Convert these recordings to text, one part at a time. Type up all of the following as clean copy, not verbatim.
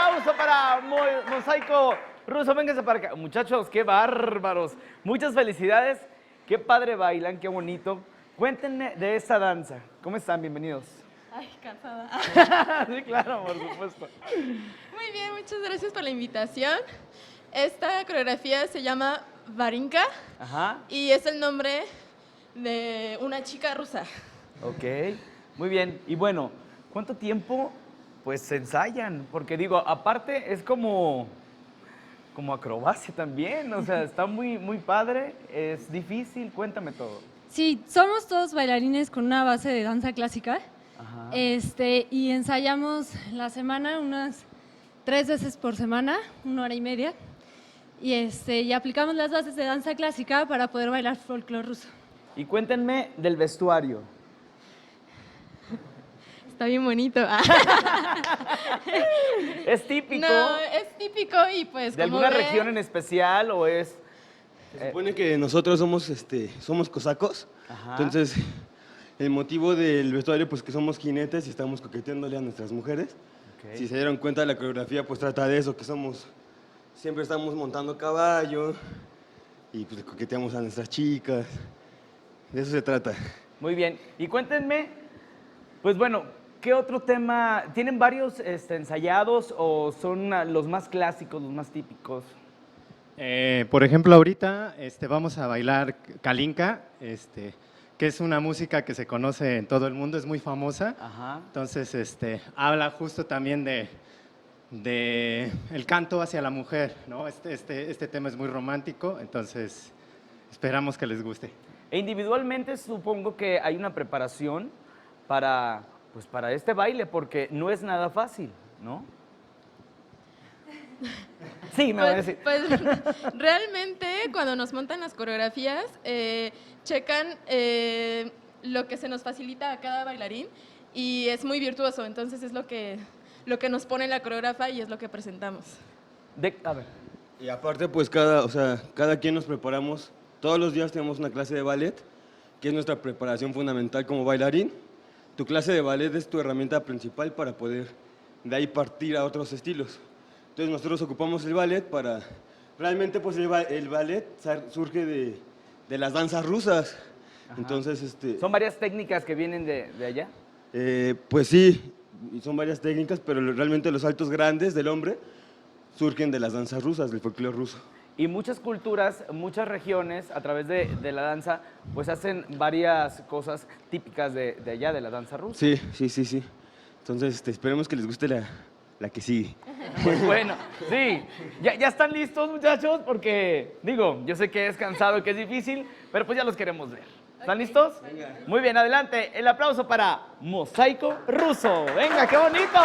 aplauso para Mosaico Ruso. Vénganse para acá. Muchachos, qué bárbaros. Muchas felicidades. Qué padre bailan, qué bonito. Cuéntenme de esta danza. ¿Cómo están? Bienvenidos. Ay, cansada. Sí, claro, por supuesto. Muy bien, muchas gracias por la invitación. Esta coreografía se llama Varinka. Ajá. Y es el nombre de una chica rusa. Ok, muy bien. Y bueno, ¿cuánto tiempo pues se ensayan? Porque digo, aparte es como acrobacia también, o sea, está muy padre, es difícil, cuéntame todo. Sí, somos todos bailarines con una base de danza clásica. Ajá. Y ensayamos la semana unas 3 veces por semana, 1 hora y media. Y aplicamos las bases de danza clásica para poder bailar folclore ruso. Y cuéntenme del vestuario. Está bien bonito. ¿Es típico No, es típico y pues de como alguna ven, región en especial o es...? Se supone que nosotros somos cosacos, Ajá. entonces el motivo del vestuario pues que somos jinetes y estamos coqueteándole a nuestras mujeres. Ok. Si se dieron cuenta la coreografía pues trata de eso, que siempre estamos montando caballo y pues coqueteamos a nuestras chicas, de eso se trata. Muy bien. Y cuéntenme, pues bueno, ¿qué otro tema? ¿Tienen varios ensayados o son los más clásicos, los más típicos? Por ejemplo, ahorita vamos a bailar Kalinka, que es una música que se conoce en todo el mundo, es muy famosa. Ajá. Entonces, habla justo también de el canto hacia la mujer, ¿no? Este tema es muy romántico, entonces esperamos que les guste. E individualmente supongo que hay una preparación para este baile, porque no es nada fácil, ¿no? Sí, me va a decir. Pues realmente cuando nos montan las coreografías, checan lo que se nos facilita a cada bailarín y es muy virtuoso, entonces es lo que nos pone la coreógrafa y es lo que presentamos. A ver. Y aparte pues cada quien nos preparamos, todos los días tenemos una clase de ballet, que es nuestra preparación fundamental como bailarín. Tu clase de ballet es tu herramienta principal para poder de ahí partir a otros estilos. Entonces nosotros ocupamos el ballet para... Realmente pues el ballet surge de las danzas rusas. Ajá. Entonces ¿Son varias técnicas que vienen de allá? pues sí, y son varias técnicas, pero realmente los saltos grandes del hombre surgen de las danzas rusas, del folclore ruso. Y muchas culturas, muchas regiones, a través de la danza, pues hacen varias cosas típicas de allá, de la danza rusa. Sí. Entonces esperemos que les guste la que sigue. Pues bueno, sí. ¿Ya están listos, muchachos? Porque, digo, yo sé que es cansado y que es difícil, pero pues ya los queremos ver. ¿Están listos? Venga. Muy bien, adelante. El aplauso para Mosaico Ruso. ¡Venga, qué bonito!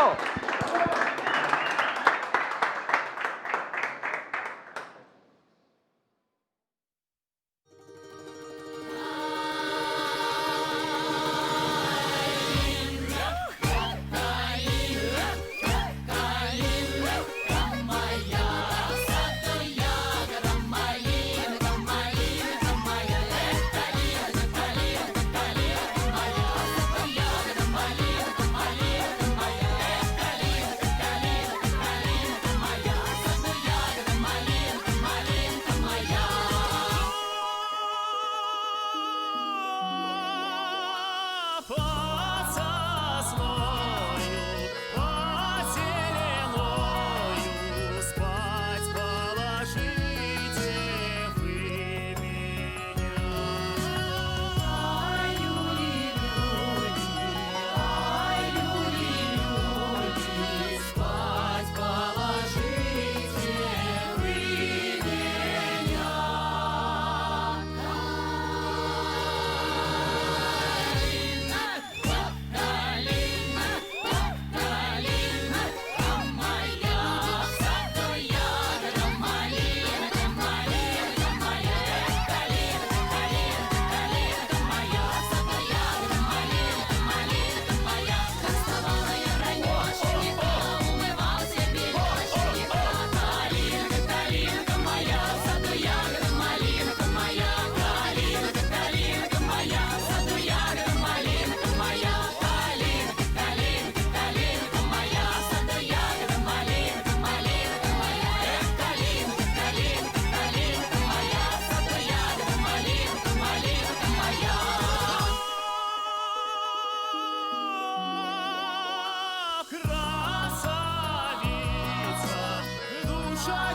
Душа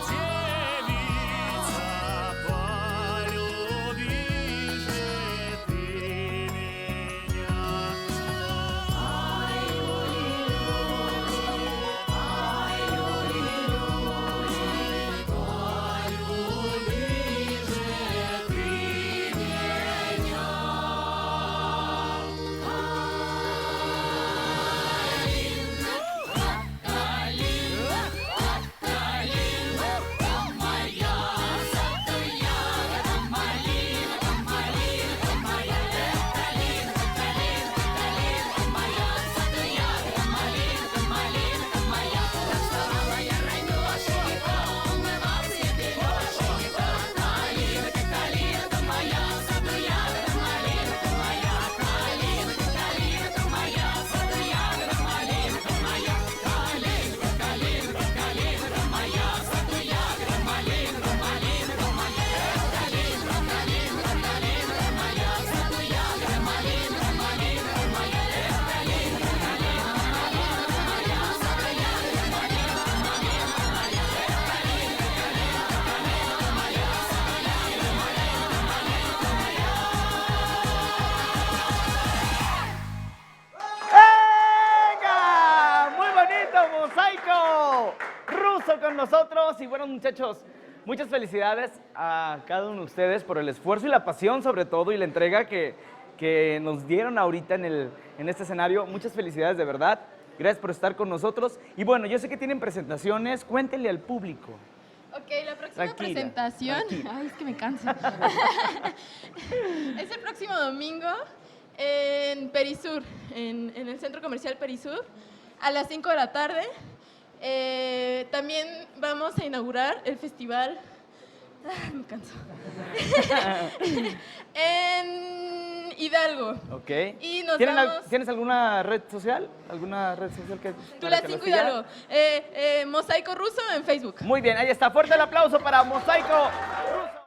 девица, полюби же ты меня. Ай, люли-люли, ай, люли-люли, полюби же ты меня. ¡Venga! Muy bonito, Mosaico Ruso con nosotros. Y bueno, muchachos, muchas felicidades a cada uno de ustedes por el esfuerzo y la pasión, sobre todo, y la entrega que nos dieron ahorita en este escenario. Muchas felicidades, de verdad. Gracias por estar con nosotros. Y bueno, yo sé que tienen presentaciones. Cuéntenle al público. Ok, la próxima Tranquila, presentación. tranquila. Ay, es que me canso. Es el próximo domingo en Perisur, en el Centro Comercial Perisur, a las 5 de la tarde. También vamos a inaugurar el festival. Me canso. En Hidalgo. Ok. Y nos ¿Tienen vamos- ¿Tienes alguna red social? ¿Alguna red social que para que los Tulancingo sigan? Hidalgo. Mosaico Ruso en Facebook. Muy bien, ahí está. Fuerte el aplauso para Mosaico Ruso.